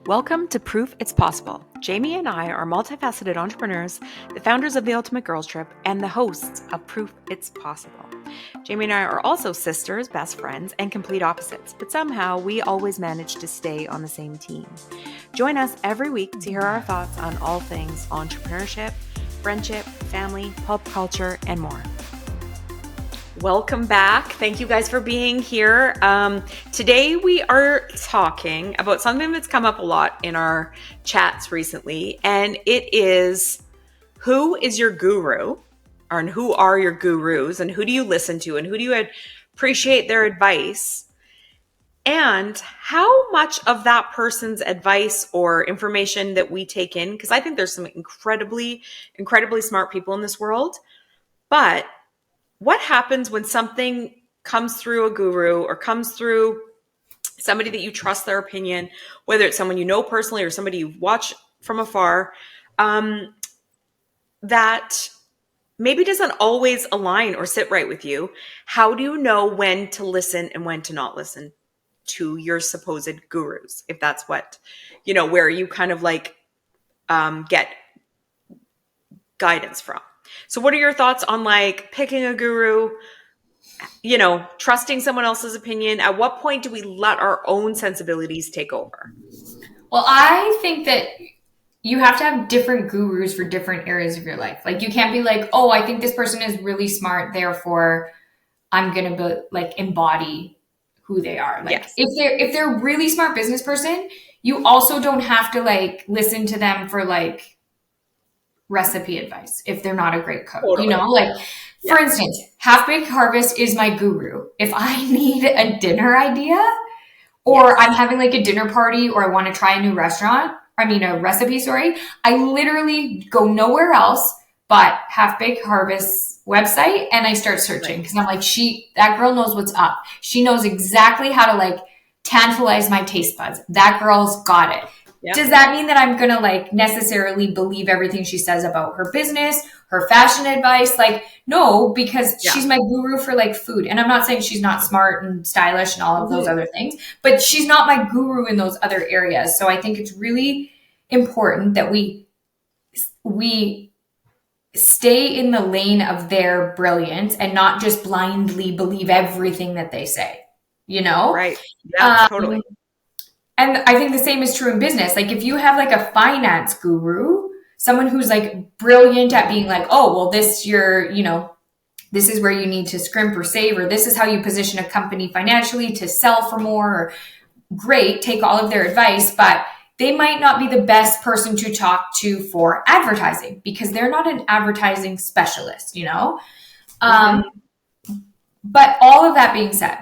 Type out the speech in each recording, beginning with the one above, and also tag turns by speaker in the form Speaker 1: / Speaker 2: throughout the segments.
Speaker 1: Welcome to Proof It's Possible. Jamie and I are multifaceted entrepreneurs, the founders of the Ultimate Girls Trip, and the hosts of Proof It's Possible. Jamie and I are also sisters, best friends, and complete opposites, but somehow we always manage to stay on the same team. Join us every week to hear our thoughts on all things entrepreneurship, friendship, family, pop culture, and more. Welcome back. Thank you guys for being here. Today we are talking about something that's come up a lot in our chats recently, and it is who is your guru, or who are your gurus, and who do you listen to, and who do you appreciate their advice, and how much of that person's advice or information that we take in, because I think there's some incredibly smart people in this world, but what happens when something comes through a guru or comes through somebody that you trust their opinion, whether it's someone you know personally or somebody you watch from afar, that maybe doesn't always align or sit right with you? How do you know when to listen and when to not listen to your supposed gurus? If that's what, where you kind of get guidance from. So what are your thoughts on picking a guru, trusting someone else's opinion? At what point do we let our own sensibilities take over?
Speaker 2: Well, I think that you have to have different gurus for different areas of your life. You can't be like, oh, I think this person is really smart, therefore I'm going to embody who they are.
Speaker 1: Yes.
Speaker 2: If they're a really smart business person, you also don't have to listen to them for recipe advice if they're not a great cook.
Speaker 1: Totally.
Speaker 2: For instance, Half Baked Harvest is my guru. If I need a dinner idea, or I'm having a dinner party, or I want to try a new a recipe, I literally go nowhere else but Half Baked Harvest's website, and I start searching because I'm that girl knows what's up. She knows exactly how to tantalize my taste buds. That girl's got it. Yep. Does that mean that I'm going to necessarily believe everything she says about her business, her fashion advice? No, because she's my guru for food. And I'm not saying she's not smart and stylish and all of those other things, but she's not my guru in those other areas. So I think it's really important that we stay in the lane of their brilliance and not just blindly believe everything that they say,
Speaker 1: Right. Yeah, totally.
Speaker 2: And I think the same is true in business. If you have a finance guru, someone who's brilliant at being oh, well, this is where you need to scrimp or save, or this is how you position a company financially to sell for more, or great, take all of their advice, but they might not be the best person to talk to for advertising because they're not an advertising specialist, But all of that being said,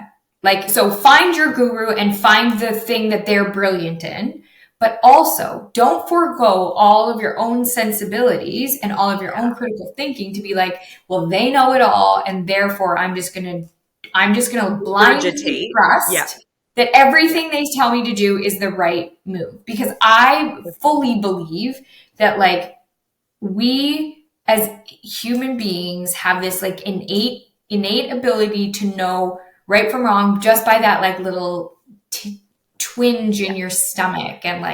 Speaker 2: so find your guru and find the thing that they're brilliant in, but also don't forego all of your own sensibilities and all of your own critical thinking to be well, they know it all, and therefore I'm just going to blindly trust that everything they tell me to do is the right move. Because I fully believe that we as human beings have this innate ability to know right from wrong just by that little twinge in your stomach. And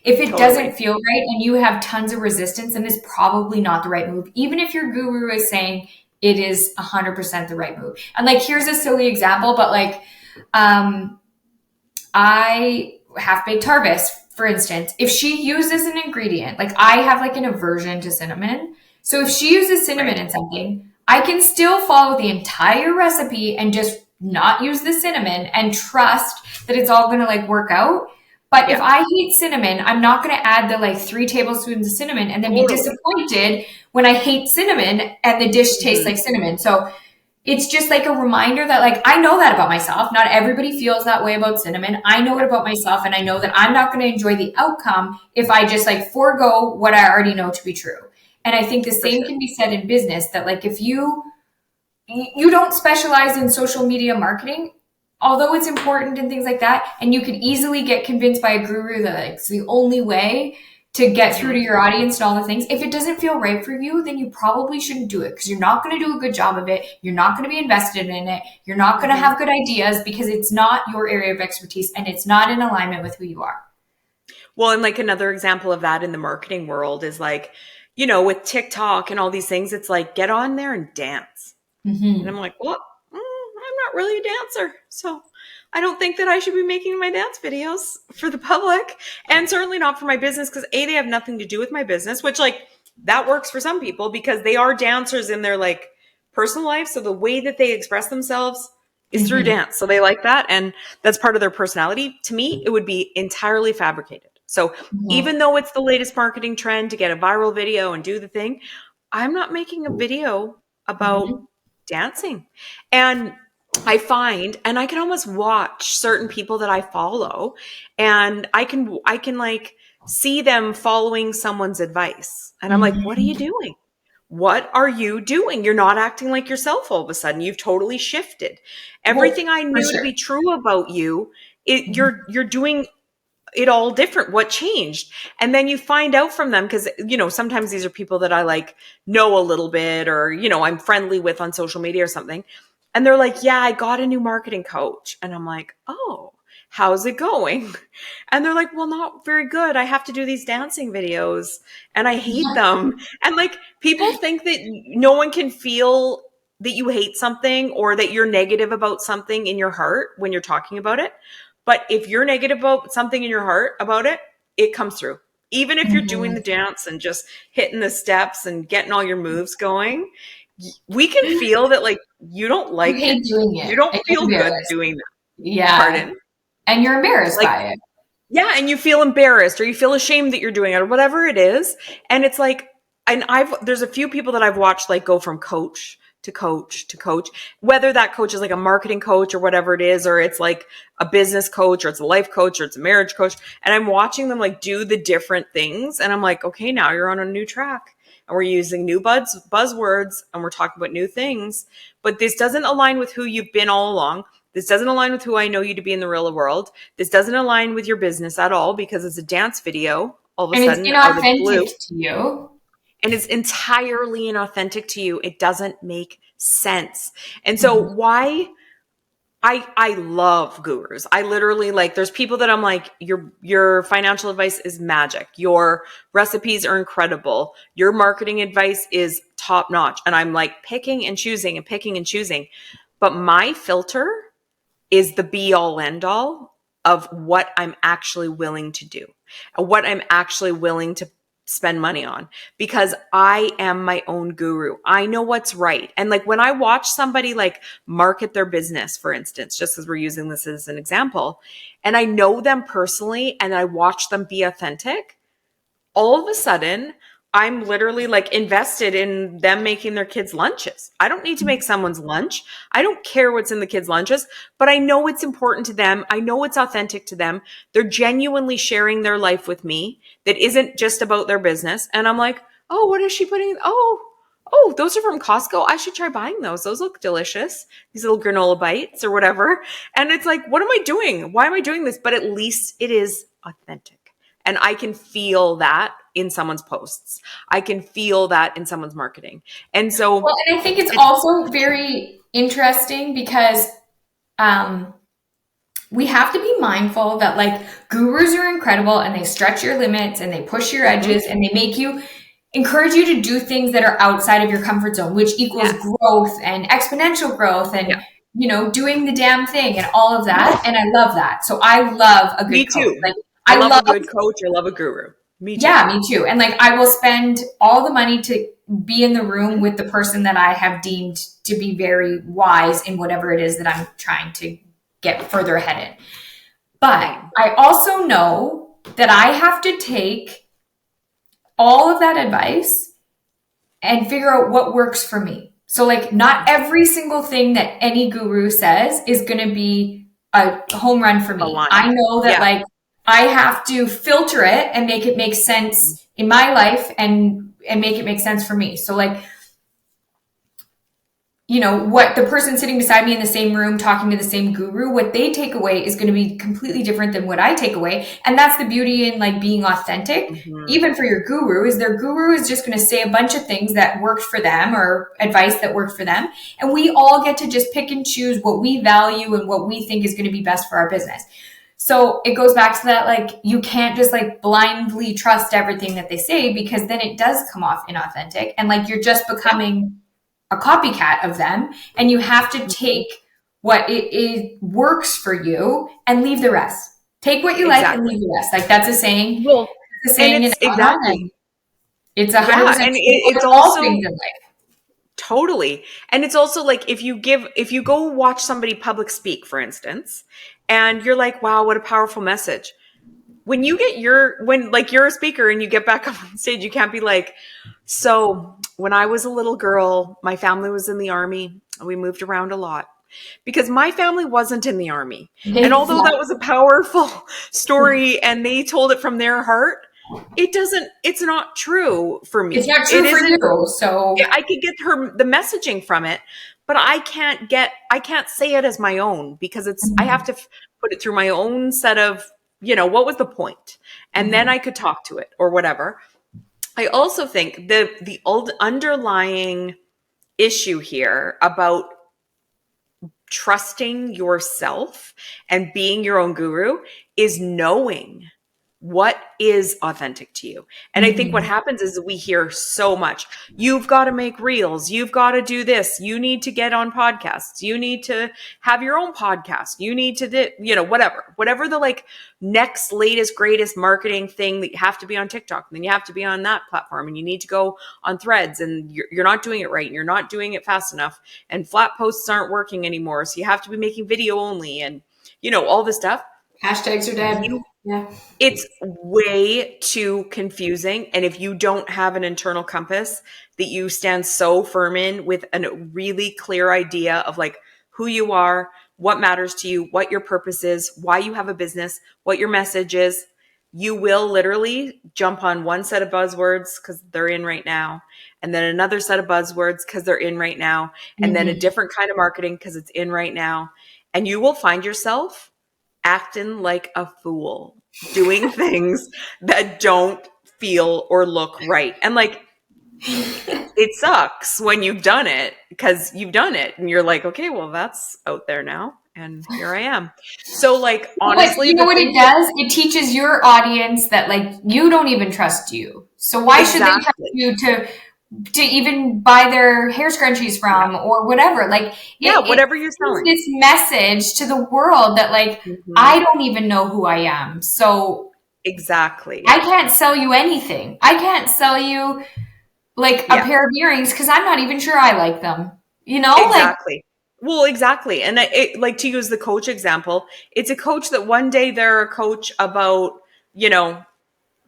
Speaker 2: if it doesn't feel right and you have tons of resistance, then it's probably not the right move, even if your guru is saying it is 100% the right move. And here's a silly example, but I Half Baked Harvest, for instance, if she uses an ingredient, I have an aversion to cinnamon. So if she uses cinnamon in something, I can still follow the entire recipe and just not use the cinnamon and trust that it's all going to work out. But if I hate cinnamon, I'm not going to add the 3 tablespoons of cinnamon and then be disappointed when I hate cinnamon and the dish tastes like cinnamon. So it's just a reminder that I know that about myself. Not everybody feels that way about cinnamon. I know it about myself, and I know that I'm not going to enjoy the outcome if I just forego what I already know to be true. And I think the same can be said in business, that if you don't specialize in social media marketing, although it's important and things like that, and you could easily get convinced by a guru that it's the only way to get through to your audience and all the things. If it doesn't feel right for you, then you probably shouldn't do it because you're not going to do a good job of it. You're not going to be invested in it. You're not going to have good ideas because it's not your area of expertise and it's not in alignment with who you are.
Speaker 1: Well, and like another example of that in the marketing world is like, with TikTok and all these things, it's like, get on there and dance. And I'm
Speaker 2: Mm-hmm.
Speaker 1: like, well, I'm not really a dancer. So I don't think that I should be making my dance videos for the public, and certainly not for my business, because they have nothing to do with my business, which like that works for some people because they are dancers in their like personal life. So the way that they express themselves is through
Speaker 2: Mm-hmm.
Speaker 1: dance. So they like that. And that's part of their personality. To me, it would be entirely fabricated. So
Speaker 2: Mm-hmm.
Speaker 1: even though it's the latest marketing trend to get a viral video and do the thing, I'm not making a video about
Speaker 2: Mm-hmm.
Speaker 1: dancing. And I find, and I can almost watch certain people that I follow, and I can like see them following someone's advice. And I'm like, what are you
Speaker 2: Mm-hmm.
Speaker 1: doing? What are you doing? You're not acting like yourself all of a sudden. You've totally shifted.
Speaker 2: Well,
Speaker 1: Everything I
Speaker 2: for
Speaker 1: knew to
Speaker 2: sure.
Speaker 1: be true about you,
Speaker 2: Mm-hmm.
Speaker 1: you're doing it all different. What changed? And then you find out from them because, sometimes these are people that I like know a little bit, or, I'm friendly with on social media or something. And they're like, yeah, I got a new marketing coach. And I'm like, oh, how's it going? And they're like, well, not very good. I have to do these dancing videos and I hate them. And like, people think that no one can feel that you hate something or that you're negative about something in your heart when you're talking about it. But if you're negative about something in your heart about it, it comes through. Even if you're doing the
Speaker 2: Mm-hmm.
Speaker 1: dance and just hitting the steps and getting all your moves going, we can feel that like you don't
Speaker 2: You
Speaker 1: like it.
Speaker 2: hate doing
Speaker 1: You
Speaker 2: it
Speaker 1: don't
Speaker 2: and you're
Speaker 1: feel good
Speaker 2: embarrassed.
Speaker 1: doing that.
Speaker 2: Yeah.
Speaker 1: Pardon?
Speaker 2: And you're embarrassed
Speaker 1: Like,
Speaker 2: by it.
Speaker 1: yeah, and you feel embarrassed or you feel ashamed that you're doing it or whatever it is. And it's like, and there's a few people that I've watched like go from coach to coach to coach, whether that coach is like a marketing coach or whatever it is, or it's like a business coach or it's a life coach or it's a marriage coach. And I'm watching them like do the different things. And I'm like, okay, now you're on a new track and we're using new buzzwords and we're talking about new things. But this doesn't align with who you've been all along. This doesn't align with who I know you to be in the real world. This doesn't align with your business at all because it's a dance video all of a
Speaker 2: And it's
Speaker 1: sudden out of the
Speaker 2: inauthentic
Speaker 1: blue,
Speaker 2: to you.
Speaker 1: and it's entirely inauthentic to you. It doesn't make sense. And so
Speaker 2: Mm-hmm.
Speaker 1: why I love gurus. I literally like there's people that I'm like your financial advice is magic. Your recipes are incredible. Your marketing advice is top notch. And I'm like picking and choosing and picking and choosing. But my filter is the be all end all of what I'm actually willing to do, and what I'm actually willing to spend money on, because I am my own guru. I know what's right. And like when I watch somebody like market their business, for instance, just as we're using this as an example, and I know them personally and I watch them be authentic, all of a sudden I'm literally like invested in them making their kids lunches. I don't need to make someone's lunch. I don't care what's in the kids' lunches, but I know it's important to them. I know it's authentic to them. They're genuinely sharing their life with me that isn't just about their business. And I'm like, oh, what is she putting? Oh, those are from Costco. I should try buying those. Those look delicious. These little granola bites or whatever. And it's like, what am I doing? Why am I doing this? But at least it is authentic. And I can feel that in someone's posts. I can feel that in someone's marketing. And
Speaker 2: Well,
Speaker 1: so
Speaker 2: and I think it's
Speaker 1: it's,
Speaker 2: also very interesting because um, we have to be mindful that like gurus are incredible and they stretch your limits and they push your
Speaker 1: mhm,
Speaker 2: edges and they make you encourage you to do things that are outside of your comfort zone, which equals
Speaker 1: yes,
Speaker 2: growth and exponential growth
Speaker 1: yeah,
Speaker 2: and doing the damn thing and all of that. And I love that. So I love a
Speaker 1: me
Speaker 2: good coach.
Speaker 1: too.
Speaker 2: Like
Speaker 1: I
Speaker 2: I
Speaker 1: love a
Speaker 2: love
Speaker 1: good coach. I love a guru. Me too.
Speaker 2: yeah, me too. And like I will spend all the money to be in the room
Speaker 1: Mhm.
Speaker 2: with the person that I have deemed to be very wise in whatever it is that I'm trying to get further ahead in. But
Speaker 1: Same.
Speaker 2: I also know that I have to take all of that advice and figure out what works for me. So like not every single thing that any guru says is going to be a home run for me. I
Speaker 1: Aligned.
Speaker 2: know that
Speaker 1: Yeah.
Speaker 2: like I have to filter it and make it make
Speaker 1: Mhm.
Speaker 2: sense in my life and make it make sense for me. So like what the person sitting beside me in the same room talking to the same guru, what they take away is going to be completely different than what I take away. And that's the beauty in like being authentic.
Speaker 1: Mhm.
Speaker 2: Even for your guru, is their guru is just going to say a bunch of things that worked for them or advice that worked for them. And we all get to just pick and choose what we value and what we think is going to be best for our business. So it goes back to that, like, you can't just like blindly trust everything that they say, because then it does come off inauthentic, and like you're just
Speaker 1: Yeah.
Speaker 2: becoming a copycat of them. And you have to
Speaker 1: Mhm.
Speaker 2: take what it works for you and leave the rest. Take what you like and
Speaker 1: Exactly.
Speaker 2: leave the rest. Like that's a saying.
Speaker 1: Well,
Speaker 2: It's a
Speaker 1: and
Speaker 2: saying in
Speaker 1: it's
Speaker 2: Ghana,
Speaker 1: exactly.
Speaker 2: and it's
Speaker 1: Yeah,
Speaker 2: 100%
Speaker 1: and
Speaker 2: true
Speaker 1: it's
Speaker 2: with all things
Speaker 1: also
Speaker 2: in life.
Speaker 1: totally. And it's also like if you go watch somebody public speak, for instance, and you're like, wow, what a powerful message. When you get when like you're a speaker and you get back up on stage, you can't be like, so when I was a little girl, my family was in the army. We moved around a lot because my family wasn't in the army. And although that was a powerful story and they told it from their heart, it's not true for
Speaker 2: It's
Speaker 1: me.
Speaker 2: not
Speaker 1: It
Speaker 2: true for
Speaker 1: isn't.
Speaker 2: you. So
Speaker 1: I could get the messaging from it, but I can't say it as my own because I have to put it through my own set of, what was the point? And then
Speaker 2: mhm.
Speaker 1: I could talk to it or whatever. I also think the old underlying issue here about trusting yourself and being your own guru is knowing what is authentic to you. And I think what
Speaker 2: Mhm.
Speaker 1: happens is we hear so much. You've got to make reels. You've got to do this. You need to get on podcasts. You need to have your own podcast. You need to do, whatever the like next latest, greatest marketing thing that you have to be on TikTok. And then you have to be on that platform and you need to go on Threads and you're not doing it right. And you're not doing it fast enough and flat posts aren't working anymore. So you have to be making video only and, all this stuff.
Speaker 2: Hashtags are dead.
Speaker 1: You
Speaker 2: Yeah.
Speaker 1: It's way too confusing. And if you don't have an internal compass that you stand so firm in with a really clear idea of like who you are, what matters to you, what your purpose is, why you have a business, what your message is, you will literally jump on one set of buzzwords because they're in right now, and then another set of buzzwords because they're in right now, and then a
Speaker 2: Mhm.
Speaker 1: different kind of marketing because it's in right now. And you will find yourself acting like a fool, doing things that don't feel or look right. And like, it sucks when you've done it because you've done it and you're like, okay, well, that's out there now. And here I am. So, like,
Speaker 2: But
Speaker 1: honestly,
Speaker 2: you know
Speaker 1: the
Speaker 2: what it
Speaker 1: things that
Speaker 2: does? It teaches your audience that like you don't even trust you. So why should they trust
Speaker 1: exactly,
Speaker 2: you to even buy their hair scrunchies
Speaker 1: yeah,
Speaker 2: from or whatever? Like
Speaker 1: yeah,
Speaker 2: it
Speaker 1: whatever you're
Speaker 2: sends
Speaker 1: selling.
Speaker 2: this message to the world that like
Speaker 1: Mhm.
Speaker 2: I don't even know who I am. So I
Speaker 1: Exactly.
Speaker 2: can't sell you anything. I can't sell you like a
Speaker 1: Yeah.
Speaker 2: pair of earrings because I'm not even sure I like them. You know, like
Speaker 1: Exactly. Well, exactly. And like to use the coach example, it's a coach that one day they're a coach about, you know,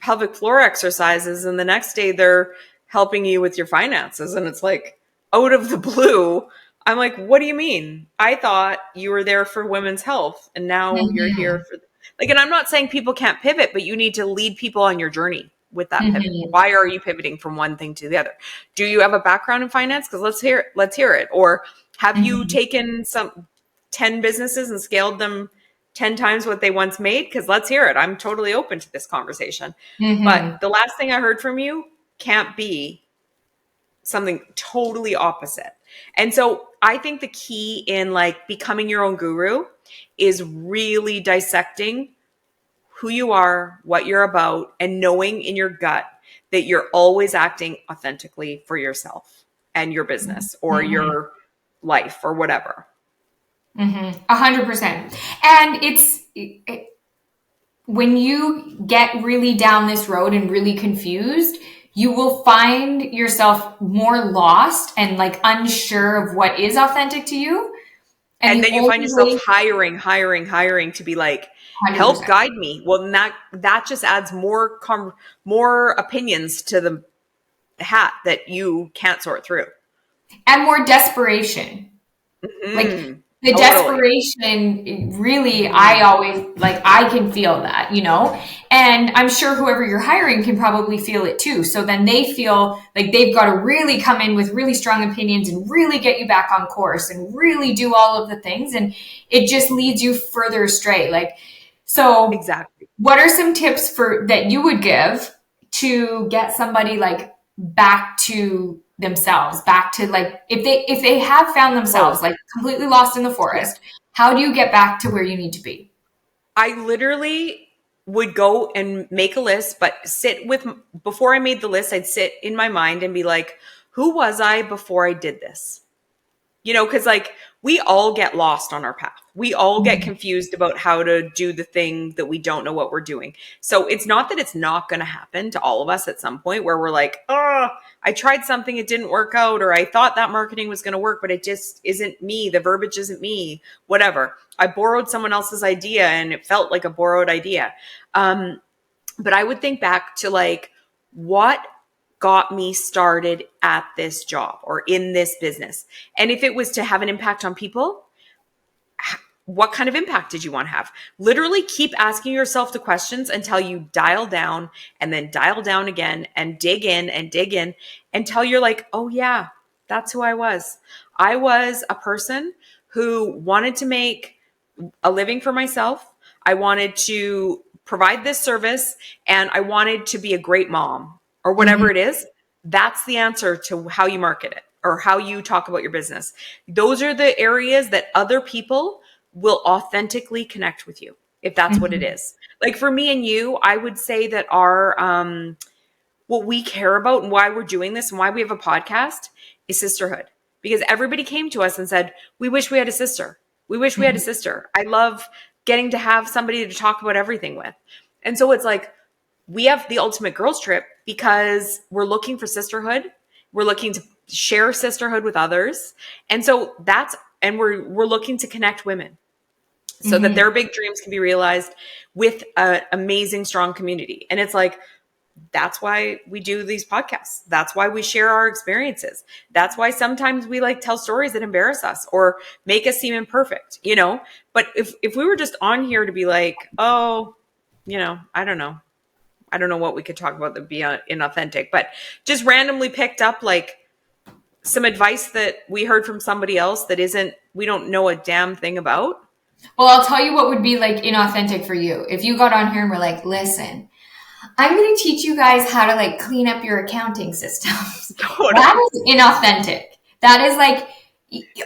Speaker 1: pelvic floor exercises, and the next day they're helping you with your finances. And it's like out of the blue, I'm like, what do you mean? I thought you were there for women's health and now you're here
Speaker 2: mhm,
Speaker 1: for like, and I'm not saying people can't pivot, but you need to lead people on your journey with that pivot.
Speaker 2: mhm,
Speaker 1: Why are you pivoting from one thing to the other? Do you have a background in finance? Because let's hear it. Or have you
Speaker 2: mhm,
Speaker 1: taken some 10 businesses and scaled them 10 times what they once made? Because let's hear it. I'm totally open to this conversation. But
Speaker 2: mhm.
Speaker 1: the last thing I heard from you can't be something totally opposite. And so I think the key in like becoming your own guru is really dissecting who you are, what you're about, and knowing in your gut that you're always acting authentically for yourself and your business or
Speaker 2: Mhm.
Speaker 1: your life or whatever.
Speaker 2: 100%. And when you get really down this road and really confused, you will find yourself more lost and like unsure of what is authentic to you. And
Speaker 1: And
Speaker 2: the
Speaker 1: then you
Speaker 2: only
Speaker 1: find yourself
Speaker 2: way,
Speaker 1: hiring to be like, help
Speaker 2: 100%.
Speaker 1: guide me. Well, then that just adds more opinions to the hat that you can't sort through.
Speaker 2: And more desperation. Like
Speaker 1: Hmm.
Speaker 2: the
Speaker 1: Totally.
Speaker 2: desperation, really, I
Speaker 1: Hmm.
Speaker 2: always like, I can feel that, you know? And I'm sure whoever you're hiring can probably feel it too. So then they feel like they've got to really come in with really strong opinions and really get you back on course and really do all of the things. And it just leads you further astray. Like, so
Speaker 1: Exactly.
Speaker 2: what are some tips for that you would give to get somebody like back to themselves, back to like if they have found themselves
Speaker 1: Oh,
Speaker 2: like completely lost in the
Speaker 1: yeah.
Speaker 2: forest, how do you get back to where you need to be?
Speaker 1: I literally would go and make a list, but before I made the list, I'd sit in my mind and be like, who was I before I did this? Because like we all get lost on our path. We all get confused about how to do the thing that we don't know what we're doing. So it's not that it's not going to happen to all of us at some point where we're like, oh, I tried something, it didn't work out, or I thought that marketing was going to work, but it just isn't me. The verbiage isn't me, whatever. I borrowed someone else's idea and it felt like a borrowed idea. But I would think back to like, what got me started at this job or in this business? And if it was to have an impact on people, what kind of impact did you want to have? Literally keep asking yourself the questions until you dial down and then dial down again and dig in until you're like, oh yeah, that's who I was. I was a person who wanted to make a living for myself. I wanted to provide this service and I wanted to be a great mom or whatever it is. That's the answer to how you market it or how you talk about your business. Those are the areas that other people will authentically connect with you if that's what it is. Like for me and you, I would say that our what we care about and why we're doing this and why we have a podcast is sisterhood. Because everybody came to us and said, we wish we had a sister. We wish we had a sister. I love getting to have somebody to talk about everything with. And so it's like, we have the ultimate girls trip because we're looking for sisterhood. We're looking to share sisterhood with others. And so we're looking to connect women so that their big dreams can be realized with an amazing, strong community. And it's like, that's why we do these podcasts. That's why we share our experiences. That's why sometimes we like tell stories that embarrass us or make us seem imperfect, But if we were just on here to be like, oh, I don't know. I don't know what we could talk about that be inauthentic, but just randomly picked up like some advice that we heard from somebody else that we don't know a damn thing about.
Speaker 2: Well, I'll tell you what would be like inauthentic for you. If you got on here and were like, listen, I'm going to teach you guys how to like clean up your accounting systems.
Speaker 1: Totally.
Speaker 2: That is inauthentic. That is like,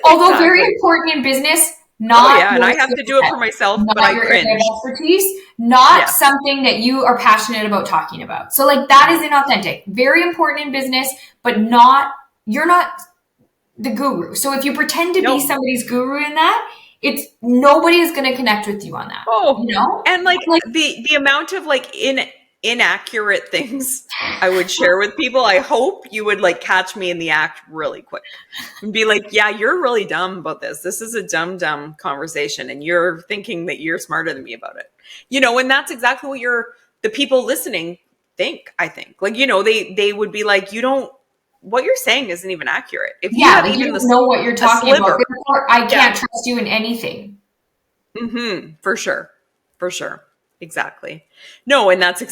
Speaker 2: although very important in business, not.
Speaker 1: Oh, yeah, and I have to do it for myself, but I cringe.
Speaker 2: Expertise, not something that you are passionate about talking about. So like that is inauthentic. Very important in business, but you're not the guru. So if you pretend to be somebody's guru in that, nobody is going to connect with you on that.
Speaker 1: Oh, and like the amount of like inaccurate things I would share with people, I hope you would like catch me in the act really quick and be like, yeah, you're really dumb about this. This is a dumb conversation. And you're thinking that you're smarter than me about it, and that's exactly what the people listening think, I think. Like, they would be like, what you're saying isn't even accurate. If you have even
Speaker 2: don't know what you're talking about, therefore I can't trust you in anything.
Speaker 1: For sure. Exactly. No, and that's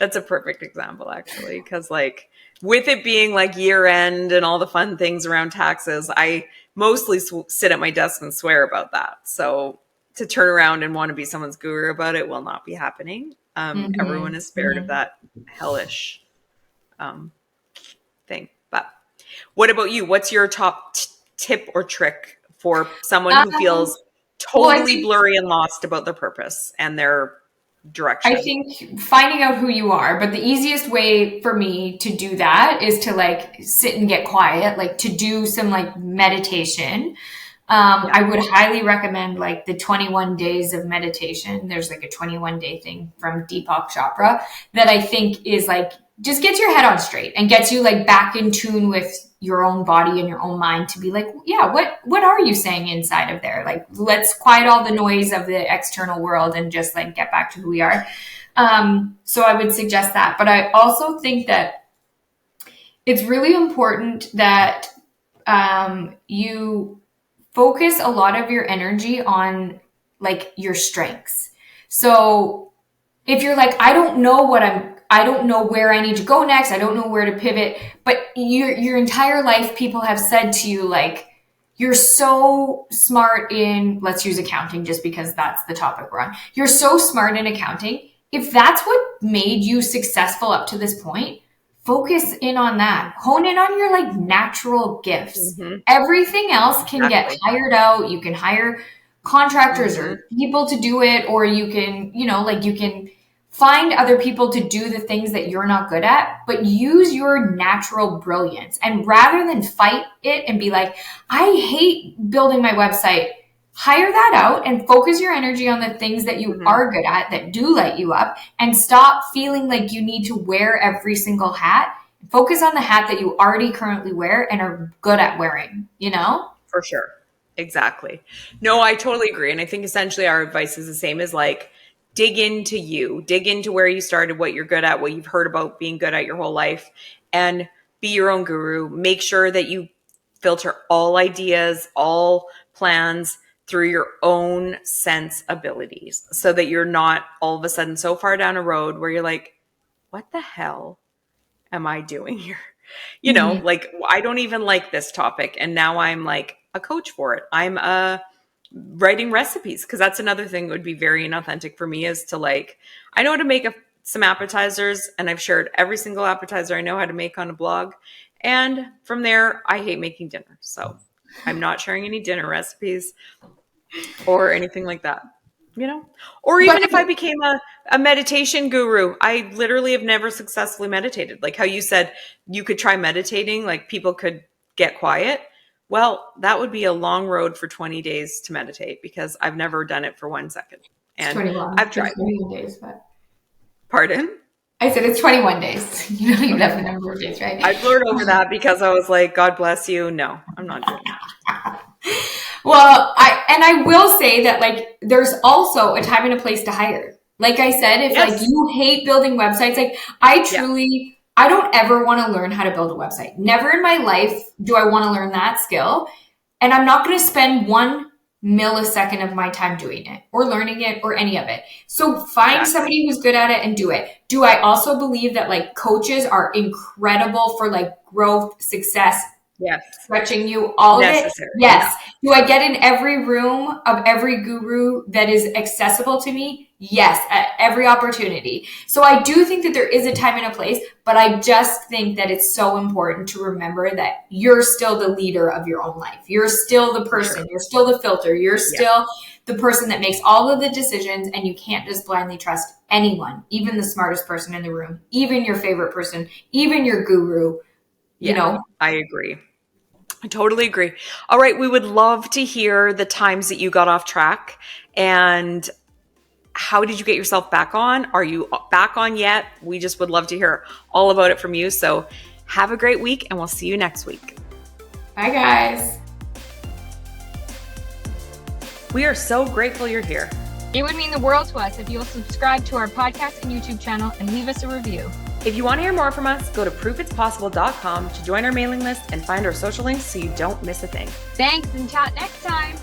Speaker 1: a perfect example actually, because like with it being like year end and all the fun things around taxes, I mostly sit at my desk and swear about that. So to turn around and want to be someone's guru about it will not be happening. Everyone is spared of that hellish thing. But what about you? What's your top tip or trick for someone who feels totally blurry and lost about their purpose and their direction?
Speaker 2: I think finding out who you are, but the easiest way for me to do that is to like sit and get quiet, like to do some like meditation. I would highly recommend like the 21 days of meditation. There's like a 21-day thing from Deepak Chopra that I think is like, just gets your head on straight and gets you like back in tune with your own body and your own mind to be like, yeah, what are you saying inside of there? Like, let's quiet all the noise of the external world and just like get back to who we are. So I would suggest that. But I also think that it's really important that you focus a lot of your energy on like your strengths. So if you're like, I don't know where I need to go next. I don't know where to pivot. But your entire life, people have said to you, like, you're so smart in, let's use accounting just because that's the topic we're on. You're so smart in accounting. If that's what made you successful up to this point, focus in on that. Hone in on your like natural gifts. Everything else can get hired out. You can hire contractors or people to do it, or you can, like you can find other people to do the things that you're not good at, but use your natural brilliance. And rather than fight it and be like, I hate building my website, hire that out and focus your energy on the things that you are good at, that do light you up, and stop feeling like you need to wear every single hat. Focus on the hat that you already currently wear and are good at wearing,
Speaker 1: For sure. Exactly. No, I totally agree. And I think essentially our advice is the same as like, dig into you, dig into where you started, what you're good at, what you've heard about being good at your whole life, and be your own guru. Make sure that you filter all ideas, all plans through your own sense abilities so that you're not all of a sudden so far down a road where you're like, what the hell am I doing here? Like I don't even like this topic. And now I'm like a coach for it. I'm writing recipes, because that's another thing that would be very inauthentic for me, is to like, I know how to make some appetizers, and I've shared every single appetizer I know how to make on a blog. And from there, I hate making dinner. So I'm not sharing any dinner recipes or anything like that, or even if I became a meditation guru. I literally have never successfully meditated. Like how you said you could try meditating, like people could get quiet. Well, that would be a long road for 20 days to meditate, because I've never done it for 1 second. And
Speaker 2: 21.
Speaker 1: I've tried.
Speaker 2: 21 days, but
Speaker 1: Pardon?
Speaker 2: I said it's 21 days. You have the number of days, right?
Speaker 1: I blurred over that because I was like, God bless you. No, I'm not doing that.
Speaker 2: Well, I will say that like there's also a time and a place to hire. Like I said, if like you hate building websites, like I don't ever want to learn how to build a website. Never in my life do I want to learn that skill. And I'm not going to spend 1 millisecond of my time doing it or learning it or any of it. So find somebody who's good at it and do it. Do I also believe that like coaches are incredible for like growth, success, stretching you, all of it? Yes. Do I get in every room of every guru that is accessible to me? Yes, at every opportunity. So I do think that there is a time and a place, but I just think that it's so important to remember that you're still the leader of your own life. You're still the person. You're still the filter. You're still the person that makes all of the decisions, and you can't just blindly trust anyone, even the smartest person in the room, even your favorite person, even your guru,
Speaker 1: I agree. I totally agree. All right. We would love to hear the times that you got off track, and how did you get yourself back on? Are you back on yet? We just would love to hear all about it from you. So have a great week, and we'll see you next week.
Speaker 2: Bye, guys.
Speaker 1: We are so grateful you're here.
Speaker 3: It would mean the world to us if you'll subscribe to our podcast and YouTube channel and leave us a review.
Speaker 1: If you want to hear more from us, go to proofitspossible.com to join our mailing list and find our social links so you don't miss a thing.
Speaker 3: Thanks, and chat next time.